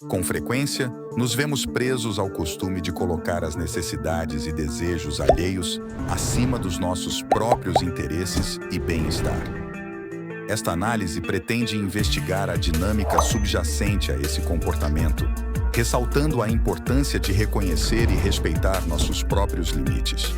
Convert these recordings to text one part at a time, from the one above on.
Com frequência, nos vemos presos ao costume de colocar as necessidades e desejos alheios acima dos nossos próprios interesses e bem-estar. Esta análise pretende investigar a dinâmica subjacente a esse comportamento, ressaltando a importância de reconhecer e respeitar nossos próprios limites.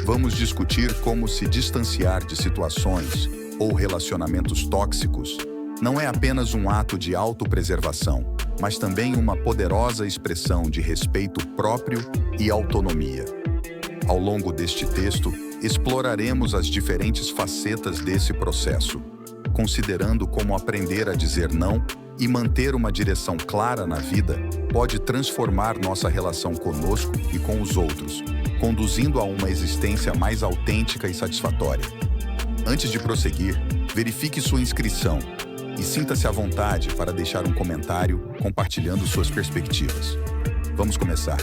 Vamos discutir como se distanciar de situações ou relacionamentos tóxicos não é apenas um ato de autopreservação, mas também uma poderosa expressão de respeito próprio e autonomia. Ao longo deste texto, exploraremos as diferentes facetas desse processo, considerando como aprender a dizer não e manter uma direção clara na vida pode transformar nossa relação conosco e com os outros, conduzindo a uma existência mais autêntica e satisfatória. Antes de prosseguir, verifique sua inscrição e sinta-se à vontade para deixar um comentário compartilhando suas perspectivas. Vamos começar.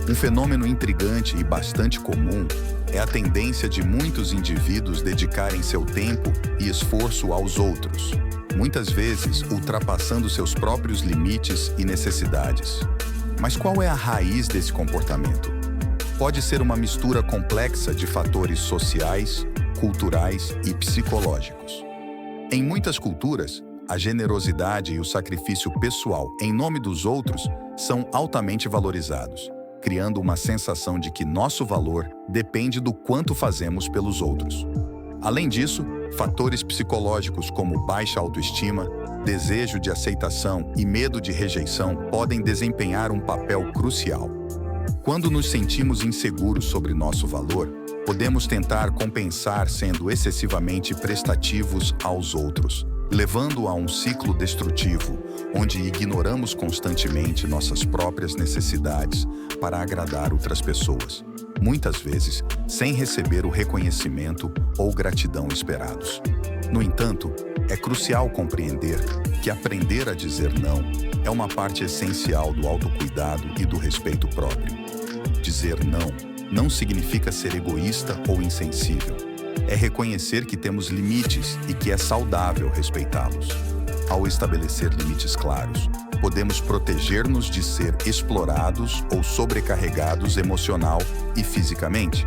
Um fenômeno intrigante e bastante comum é a tendência de muitos indivíduos dedicarem seu tempo e esforço aos outros, muitas vezes ultrapassando seus próprios limites e necessidades. Mas qual é a raiz desse comportamento? Pode ser uma mistura complexa de fatores sociais, culturais e psicológicos. Em muitas culturas, a generosidade e o sacrifício pessoal em nome dos outros são altamente valorizados, criando uma sensação de que nosso valor depende do quanto fazemos pelos outros. Além disso, fatores psicológicos como baixa autoestima, desejo de aceitação e medo de rejeição podem desempenhar um papel crucial. Quando nos sentimos inseguros sobre nosso valor, podemos tentar compensar sendo excessivamente prestativos aos outros, levando a um ciclo destrutivo, onde ignoramos constantemente nossas próprias necessidades para agradar outras pessoas, muitas vezes sem receber o reconhecimento ou gratidão esperados. No entanto, é crucial compreender que aprender a dizer não é uma parte essencial do autocuidado e do respeito próprio. Dizer não significa ser egoísta ou insensível. É reconhecer que temos limites e que é saudável respeitá-los. Ao estabelecer limites claros, podemos proteger-nos de ser explorados ou sobrecarregados emocional e fisicamente.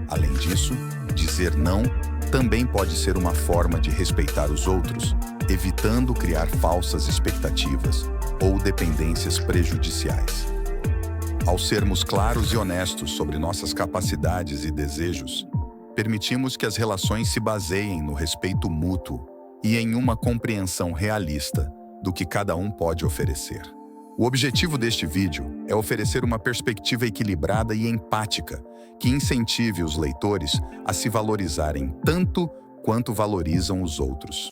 Além disso, dizer não também pode ser uma forma de respeitar os outros, evitando criar falsas expectativas ou dependências prejudiciais. Ao sermos claros e honestos sobre nossas capacidades e desejos, permitimos que as relações se baseiem no respeito mútuo e em uma compreensão realista do que cada um pode oferecer. O objetivo deste vídeo é oferecer uma perspectiva equilibrada e empática que incentive os leitores a se valorizarem tanto quanto valorizam os outros.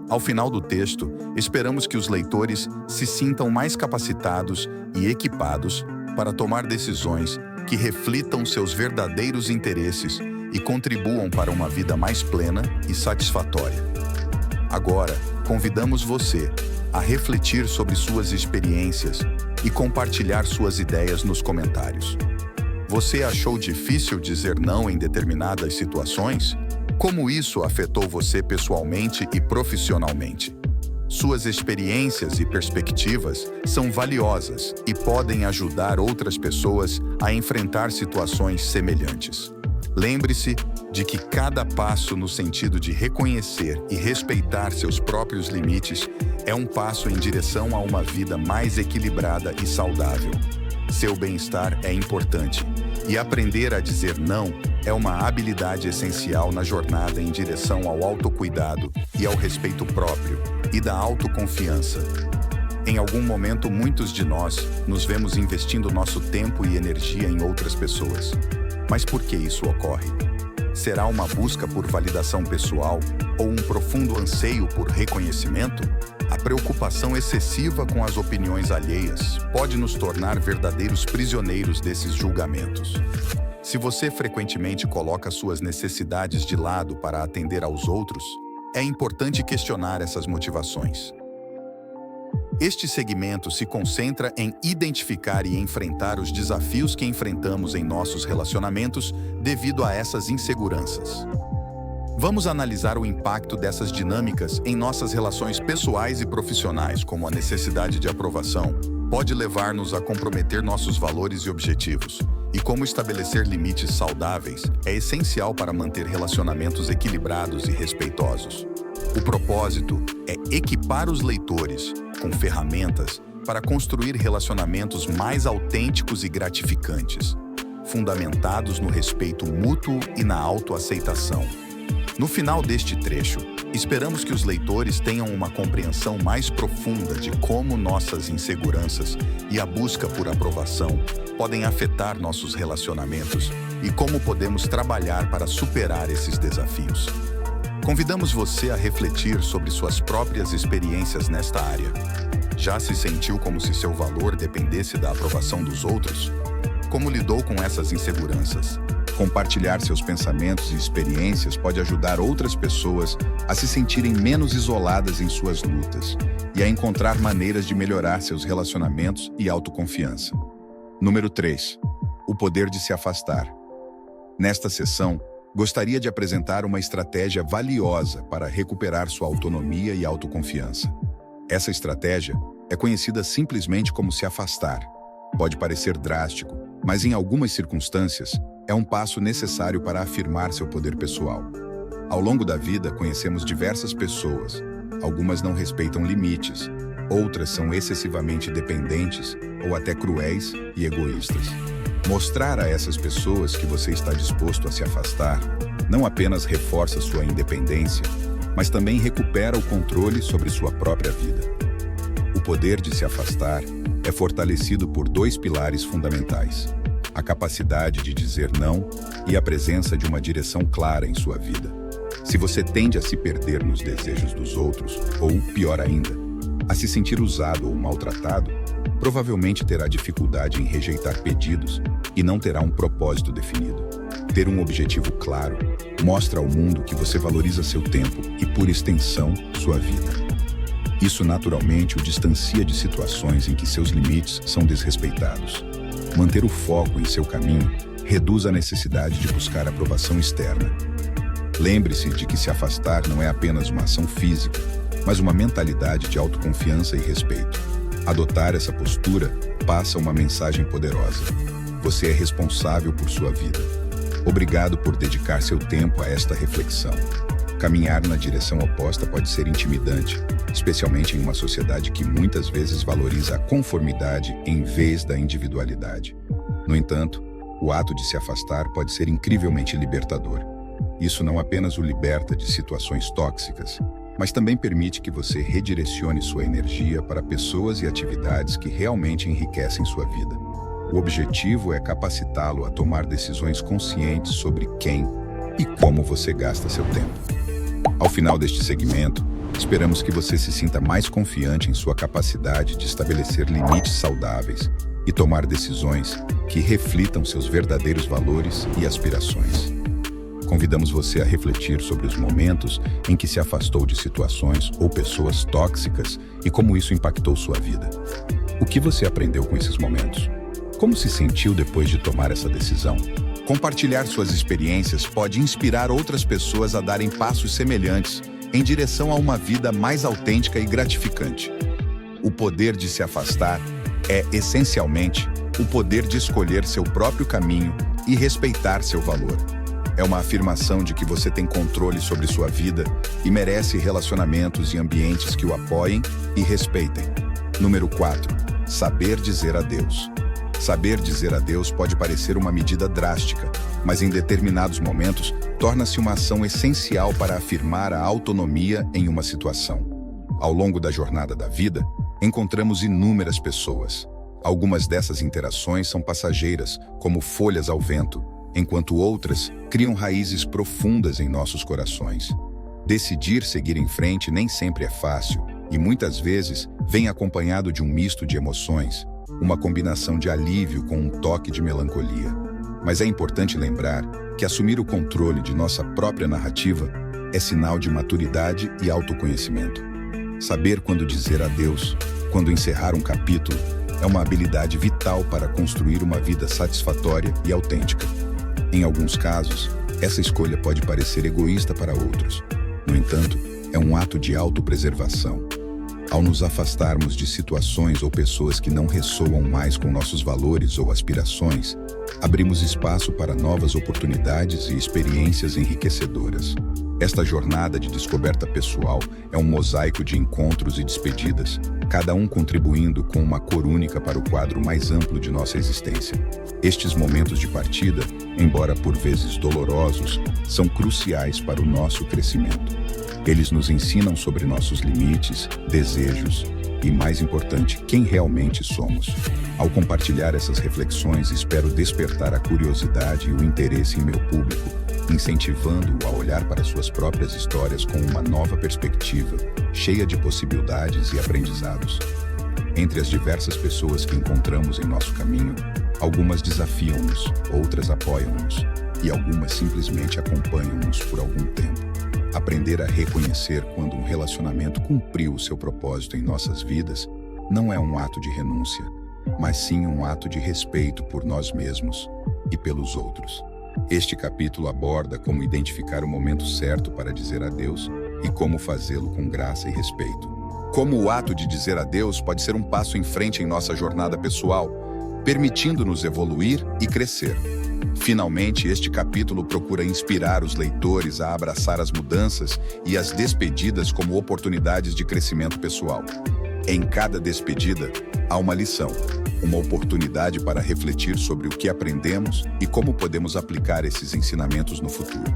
Ao final do texto, esperamos que os leitores se sintam mais capacitados e equipados para tomar decisões que reflitam seus verdadeiros interesses e contribuam para uma vida mais plena e satisfatória. Agora, convidamos você a refletir sobre suas experiências e compartilhar suas ideias nos comentários. Você achou difícil dizer não em determinadas situações? Como isso afetou você pessoalmente e profissionalmente? Suas experiências e perspectivas são valiosas e podem ajudar outras pessoas a enfrentar situações semelhantes. Lembre-se de que cada passo no sentido de reconhecer e respeitar seus próprios limites é um passo em direção a uma vida mais equilibrada e saudável. Seu bem-estar é importante, e aprender a dizer não é uma habilidade essencial na jornada em direção ao autocuidado e ao respeito próprio e da autoconfiança. Em algum momento, muitos de nós nos vemos investindo nosso tempo e energia em outras pessoas. Mas por que isso ocorre? Será uma busca por validação pessoal ou um profundo anseio por reconhecimento? A preocupação excessiva com as opiniões alheias pode nos tornar verdadeiros prisioneiros desses julgamentos. Se você frequentemente coloca suas necessidades de lado para atender aos outros, é importante questionar essas motivações. Este segmento se concentra em identificar e enfrentar os desafios que enfrentamos em nossos relacionamentos devido a essas inseguranças. Vamos analisar o impacto dessas dinâmicas em nossas relações pessoais e profissionais, como a necessidade de aprovação, pode levar-nos a comprometer nossos valores e objetivos. E como estabelecer limites saudáveis é essencial para manter relacionamentos equilibrados e respeitosos. O propósito é equipar os leitores com ferramentas para construir relacionamentos mais autênticos e gratificantes, fundamentados no respeito mútuo e na autoaceitação. No final deste trecho, esperamos que os leitores tenham uma compreensão mais profunda de como nossas inseguranças e a busca por aprovação podem afetar nossos relacionamentos e como podemos trabalhar para superar esses desafios. Convidamos você a refletir sobre suas próprias experiências nesta área. Já se sentiu como se seu valor dependesse da aprovação dos outros? Como lidou com essas inseguranças? Compartilhar seus pensamentos e experiências pode ajudar outras pessoas a se sentirem menos isoladas em suas lutas e a encontrar maneiras de melhorar seus relacionamentos e autoconfiança. Número 3. O poder de se afastar. Nesta sessão, gostaria de apresentar uma estratégia valiosa para recuperar sua autonomia e autoconfiança. Essa estratégia é conhecida simplesmente como se afastar. Pode parecer drástico, mas em algumas circunstâncias, é um passo necessário para afirmar seu poder pessoal. Ao longo da vida, conhecemos diversas pessoas. Algumas não respeitam limites, outras são excessivamente dependentes ou até cruéis e egoístas. Mostrar a essas pessoas que você está disposto a se afastar não apenas reforça sua independência, mas também recupera o controle sobre sua própria vida. O poder de se afastar é fortalecido por 2 pilares fundamentais: a capacidade de dizer não e a presença de uma direção clara em sua vida. Se você tende a se perder nos desejos dos outros, ou, pior ainda, a se sentir usado ou maltratado, provavelmente terá dificuldade em rejeitar pedidos e não terá um propósito definido. Ter um objetivo claro mostra ao mundo que você valoriza seu tempo e, por extensão, sua vida. Isso naturalmente o distancia de situações em que seus limites são desrespeitados. Manter o foco em seu caminho reduz a necessidade de buscar aprovação externa. Lembre-se de que se afastar não é apenas uma ação física, mas uma mentalidade de autoconfiança e respeito. Adotar essa postura passa uma mensagem poderosa: você é responsável por sua vida. Obrigado por dedicar seu tempo a esta reflexão. Caminhar na direção oposta pode ser intimidante, especialmente em uma sociedade que muitas vezes valoriza a conformidade em vez da individualidade. No entanto, o ato de se afastar pode ser incrivelmente libertador. Isso não apenas o liberta de situações tóxicas, mas também permite que você redirecione sua energia para pessoas e atividades que realmente enriquecem sua vida. O objetivo é capacitá-lo a tomar decisões conscientes sobre quem e como você gasta seu tempo. Ao final deste segmento, esperamos que você se sinta mais confiante em sua capacidade de estabelecer limites saudáveis e tomar decisões que reflitam seus verdadeiros valores e aspirações. Convidamos você a refletir sobre os momentos em que se afastou de situações ou pessoas tóxicas e como isso impactou sua vida. O que você aprendeu com esses momentos? Como se sentiu depois de tomar essa decisão? Compartilhar suas experiências pode inspirar outras pessoas a darem passos semelhantes em direção a uma vida mais autêntica e gratificante. O poder de se afastar é, essencialmente, o poder de escolher seu próprio caminho e respeitar seu valor. É uma afirmação de que você tem controle sobre sua vida e merece relacionamentos e ambientes que o apoiem e respeitem. Número 4. Saber dizer adeus. Saber dizer adeus pode parecer uma medida drástica, mas em determinados momentos torna-se uma ação essencial para afirmar a autonomia em uma situação. Ao longo da jornada da vida, encontramos inúmeras pessoas. Algumas dessas interações são passageiras, como folhas ao vento, enquanto outras criam raízes profundas em nossos corações. Decidir seguir em frente nem sempre é fácil e muitas vezes vem acompanhado de um misto de emoções, uma combinação de alívio com um toque de melancolia. Mas é importante lembrar que assumir o controle de nossa própria narrativa é sinal de maturidade e autoconhecimento. Saber quando dizer adeus, quando encerrar um capítulo, é uma habilidade vital para construir uma vida satisfatória e autêntica. Em alguns casos, essa escolha pode parecer egoísta para outros. No entanto, é um ato de autopreservação. Ao nos afastarmos de situações ou pessoas que não ressoam mais com nossos valores ou aspirações, abrimos espaço para novas oportunidades e experiências enriquecedoras. Esta jornada de descoberta pessoal é um mosaico de encontros e despedidas, cada um contribuindo com uma cor única para o quadro mais amplo de nossa existência. Estes momentos de partida, embora por vezes dolorosos, são cruciais para o nosso crescimento. Eles nos ensinam sobre nossos limites, desejos e, mais importante, quem realmente somos. Ao compartilhar essas reflexões, espero despertar a curiosidade e o interesse em meu público, incentivando-o a olhar para suas próprias histórias com uma nova perspectiva, cheia de possibilidades e aprendizados. Entre as diversas pessoas que encontramos em nosso caminho, algumas desafiam-nos, outras apoiam-nos e algumas simplesmente acompanham-nos por algum tempo. Aprender a reconhecer quando um relacionamento cumpriu o seu propósito em nossas vidas não é um ato de renúncia, mas sim um ato de respeito por nós mesmos e pelos outros. Este capítulo aborda como identificar o momento certo para dizer adeus e como fazê-lo com graça e respeito. Como o ato de dizer adeus pode ser um passo em frente em nossa jornada pessoal, permitindo-nos evoluir e crescer. Finalmente, este capítulo procura inspirar os leitores a abraçar as mudanças e as despedidas como oportunidades de crescimento pessoal. Em cada despedida, há uma lição, uma oportunidade para refletir sobre o que aprendemos e como podemos aplicar esses ensinamentos no futuro.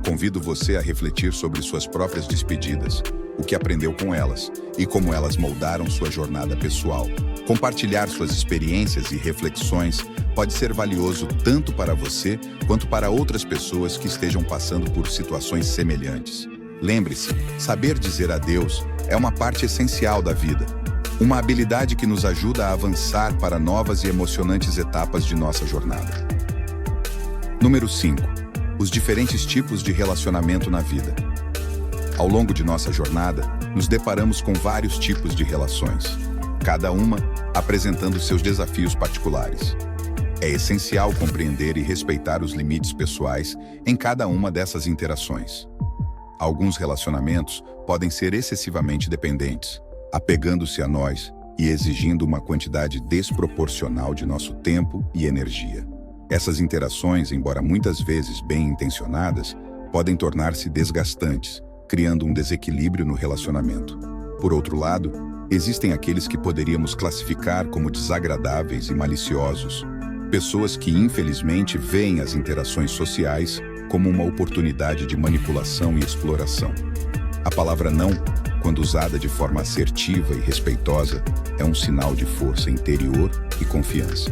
Convido você a refletir sobre suas próprias despedidas, o que aprendeu com elas e como elas moldaram sua jornada pessoal. Compartilhar suas experiências e reflexões pode ser valioso tanto para você quanto para outras pessoas que estejam passando por situações semelhantes. Lembre-se, saber dizer adeus é uma parte essencial da vida, uma habilidade que nos ajuda a avançar para novas e emocionantes etapas de nossa jornada. Número 5. Os diferentes tipos de relacionamento na vida. Ao longo de nossa jornada, nos deparamos com vários tipos de relações, cada uma apresentando seus desafios particulares. É essencial compreender e respeitar os limites pessoais em cada uma dessas interações. Alguns relacionamentos podem ser excessivamente dependentes, apegando-se a nós e exigindo uma quantidade desproporcional de nosso tempo e energia. Essas interações, embora muitas vezes bem intencionadas, podem tornar-se desgastantes, criando um desequilíbrio no relacionamento. Por outro lado, existem aqueles que poderíamos classificar como desagradáveis e maliciosos, pessoas que infelizmente veem as interações sociais como uma oportunidade de manipulação e exploração. A palavra não, quando usada de forma assertiva e respeitosa, é um sinal de força interior e confiança.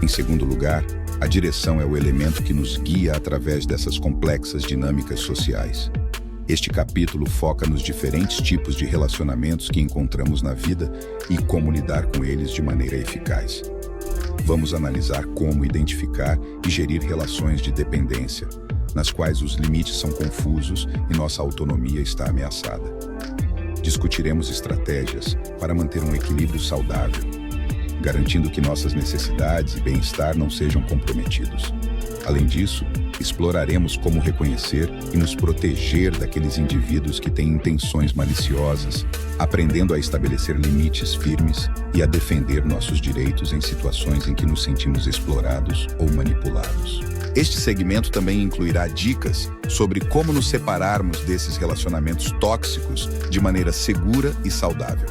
Em segundo lugar, a direção é o elemento que nos guia através dessas complexas dinâmicas sociais. Este capítulo foca nos diferentes tipos de relacionamentos que encontramos na vida e como lidar com eles de maneira eficaz. Vamos analisar como identificar e gerir relações de dependência, nas quais os limites são confusos e nossa autonomia está ameaçada. Discutiremos estratégias para manter um equilíbrio saudável, garantindo que nossas necessidades e bem-estar não sejam comprometidos. Além disso, exploraremos como reconhecer e nos proteger daqueles indivíduos que têm intenções maliciosas, aprendendo a estabelecer limites firmes e a defender nossos direitos em situações em que nos sentimos explorados ou manipulados. Este segmento também incluirá dicas sobre como nos separarmos desses relacionamentos tóxicos de maneira segura e saudável.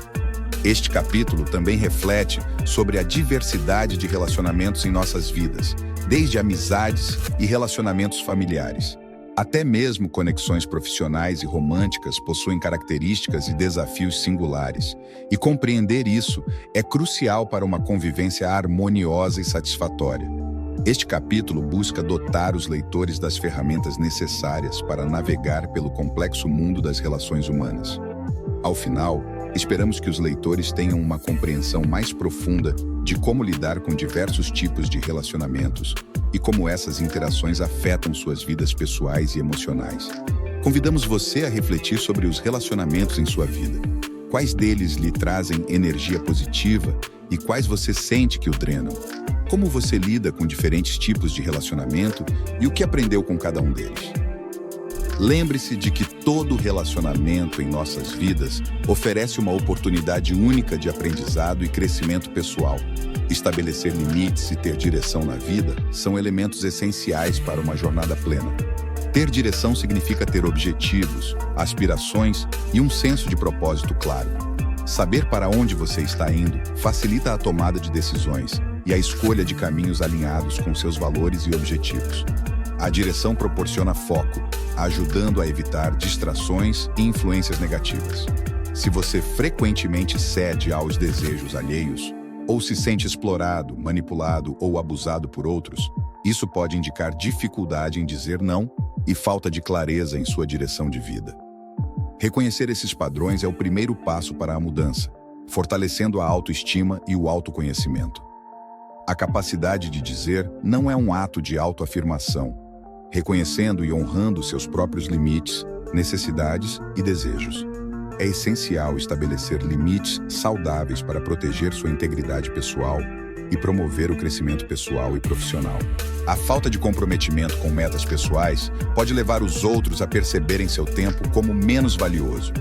Este capítulo também reflete sobre a diversidade de relacionamentos em nossas vidas, desde amizades e relacionamentos familiares. Até mesmo conexões profissionais e românticas possuem características e desafios singulares, e compreender isso é crucial para uma convivência harmoniosa e satisfatória. Este capítulo busca dotar os leitores das ferramentas necessárias para navegar pelo complexo mundo das relações humanas. Ao final, esperamos que os leitores tenham uma compreensão mais profunda de como lidar com diversos tipos de relacionamentos e como essas interações afetam suas vidas pessoais e emocionais. Convidamos você a refletir sobre os relacionamentos em sua vida. Quais deles lhe trazem energia positiva e quais você sente que o drenam? Como você lida com diferentes tipos de relacionamento e o que aprendeu com cada um deles? Lembre-se de que todo relacionamento em nossas vidas oferece uma oportunidade única de aprendizado e crescimento pessoal. Estabelecer limites e ter direção na vida são elementos essenciais para uma jornada plena. Ter direção significa ter objetivos, aspirações e um senso de propósito claro. Saber para onde você está indo facilita a tomada de decisões e a escolha de caminhos alinhados com seus valores e objetivos. A direção proporciona foco, ajudando a evitar distrações e influências negativas. Se você frequentemente cede aos desejos alheios, ou se sente explorado, manipulado ou abusado por outros, isso pode indicar dificuldade em dizer não e falta de clareza em sua direção de vida. Reconhecer esses padrões é o primeiro passo para a mudança, fortalecendo a autoestima e o autoconhecimento. A capacidade de dizer não é um ato de autoafirmação, reconhecendo e honrando seus próprios limites, necessidades e desejos. É essencial estabelecer limites saudáveis para proteger sua integridade pessoal e promover o crescimento pessoal e profissional. A falta de comprometimento com metas pessoais pode levar os outros a perceberem seu tempo como menos valioso,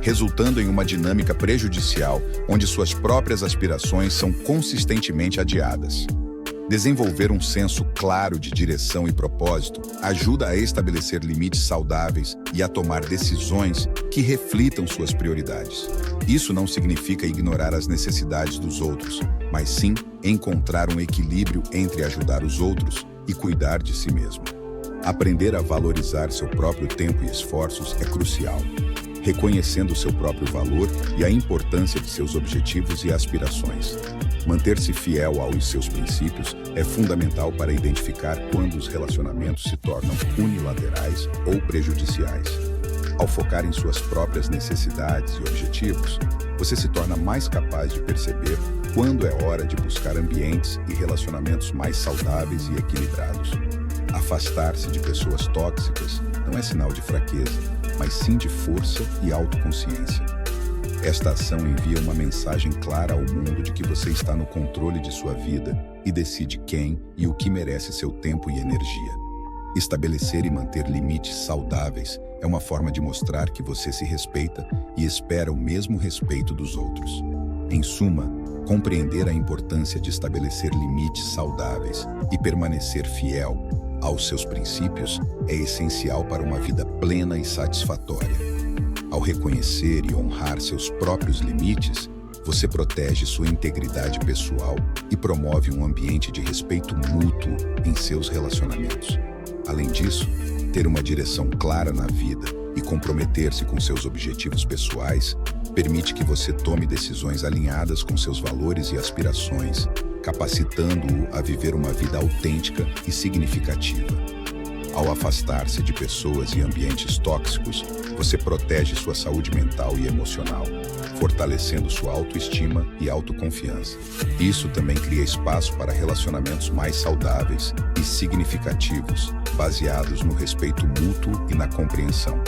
resultando em uma dinâmica prejudicial onde suas próprias aspirações são consistentemente adiadas. Desenvolver um senso claro de direção e propósito ajuda a estabelecer limites saudáveis e a tomar decisões que reflitam suas prioridades. Isso não significa ignorar as necessidades dos outros, mas sim encontrar um equilíbrio entre ajudar os outros e cuidar de si mesmo. Aprender a valorizar seu próprio tempo e esforços é crucial, reconhecendo seu próprio valor e a importância de seus objetivos e aspirações. Manter-se fiel aos seus princípios é fundamental para identificar quando os relacionamentos se tornam unilaterais ou prejudiciais. Ao focar em suas próprias necessidades e objetivos, você se torna mais capaz de perceber quando é hora de buscar ambientes e relacionamentos mais saudáveis e equilibrados. Afastar-se de pessoas tóxicas não é sinal de fraqueza, mas sim de força e autoconsciência. Esta ação envia uma mensagem clara ao mundo de que você está no controle de sua vida e decide quem e o que merece seu tempo e energia. Estabelecer e manter limites saudáveis é uma forma de mostrar que você se respeita e espera o mesmo respeito dos outros. Em suma, compreender a importância de estabelecer limites saudáveis e permanecer fiel aos seus princípios é essencial para uma vida plena e satisfatória. Ao reconhecer e honrar seus próprios limites, você protege sua integridade pessoal e promove um ambiente de respeito mútuo em seus relacionamentos. Além disso, ter uma direção clara na vida e comprometer-se com seus objetivos pessoais permite que você tome decisões alinhadas com seus valores e aspirações, capacitando-o a viver uma vida autêntica e significativa. Ao afastar-se de pessoas e ambientes tóxicos, você protege sua saúde mental e emocional, fortalecendo sua autoestima e autoconfiança. Isso também cria espaço para relacionamentos mais saudáveis e significativos, baseados no respeito mútuo e na compreensão.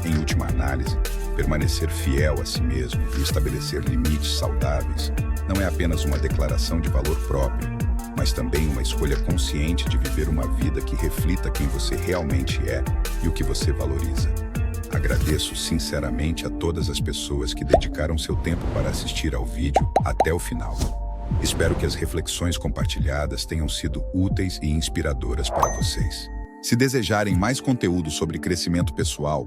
Em última análise, permanecer fiel a si mesmo e estabelecer limites saudáveis não é apenas uma declaração de valor próprio, mas também uma escolha consciente de viver uma vida que reflita quem você realmente é e o que você valoriza. Agradeço sinceramente a todas as pessoas que dedicaram seu tempo para assistir ao vídeo até o final. Espero que as reflexões compartilhadas tenham sido úteis e inspiradoras para vocês. Se desejarem mais conteúdo sobre crescimento pessoal,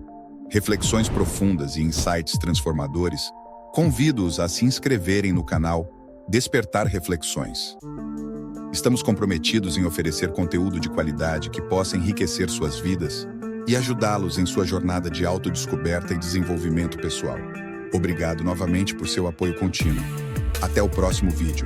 reflexões profundas e insights transformadores, convido-os a se inscreverem no canal Despertar Reflexões. Estamos comprometidos em oferecer conteúdo de qualidade que possa enriquecer suas vidas e ajudá-los em sua jornada de autodescoberta e desenvolvimento pessoal. Obrigado novamente por seu apoio contínuo. Até o próximo vídeo.